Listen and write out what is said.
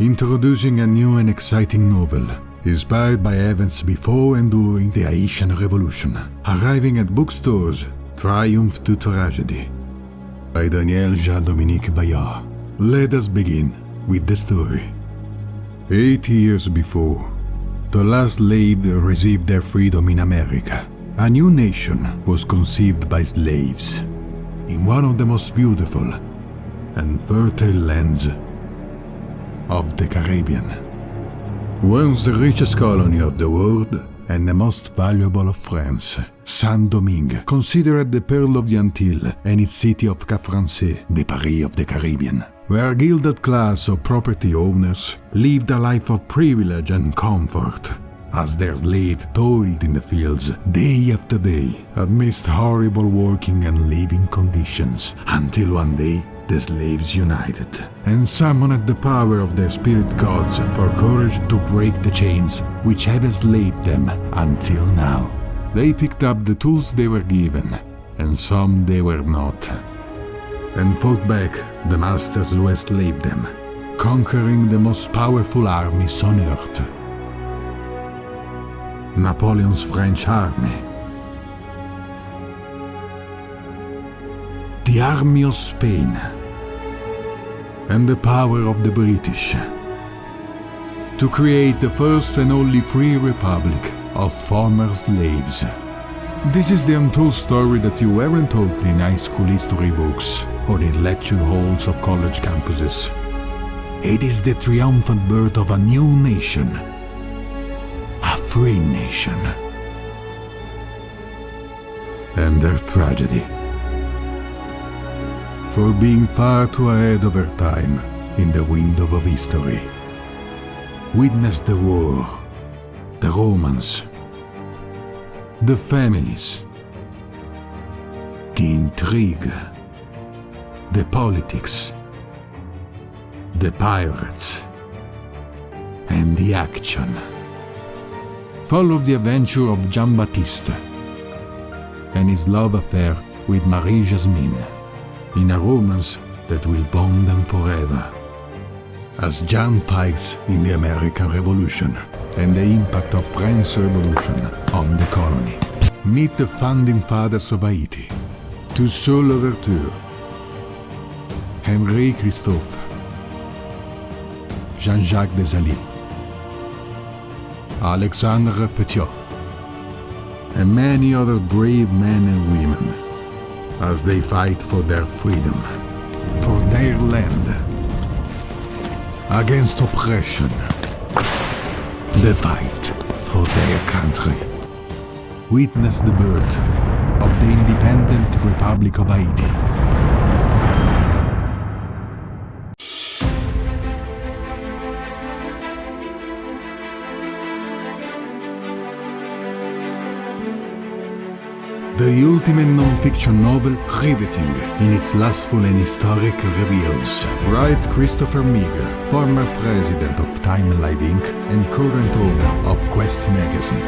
introducing a new and exciting novel, inspired by events before and during the Haitian Revolution, arriving at bookstores, Triumph to Tragedy, by Daniel Jean-Dominique Bayard. Let us begin with the story. 8 years before, the last slaves received their freedom in America. A new nation was conceived by slaves in one of the most beautiful and fertile lands of the Caribbean. Once the richest colony of the world and the most valuable of France, Saint-Domingue, considered the Pearl of the Antilles and its city of Cap Français, the Paris of the Caribbean, where a gilded class of property owners lived a life of privilege and comfort, as their slaves toiled in the fields day after day amidst horrible working and living conditions, until one day the slaves united and summoned the power of their spirit gods for courage to break the chains which have enslaved them until now. They picked up the tools they were given, and some they were not, and fought back the masters who enslaved them, conquering the most powerful armies on earth. Napoleon's French army, the army of Spain, and the power of the British, to create the first and only free republic of former slaves. This is the untold story that you weren't told in high school history books or in lecture halls of college campuses. It is the triumphant birth of a new nation, a free nation, and their tragedy for being far too ahead of her time in the window of history. Witness the war, the romance, the families, the intrigue, the politics, the pirates, and the action. Follow the adventure of Jean-Baptiste and his love affair with Marie-Jasmine in a romance that will bond them forever, as Jean fights in the American Revolution and the impact of French Revolution on the colony. Meet the founding fathers of Haiti, Toussaint Louverture, Henri Christophe, Jean-Jacques Dessalines, Alexandre Petiot, and many other brave men and women as they fight for their freedom, for their land, against oppression, the fight for their country. Witness the birth of the independent Republic of Haiti. The ultimate non-fiction novel, riveting in its lustful and historic reveals, writes Christopher Meagher, former president of Time Life Inc. and current owner of Quest magazine.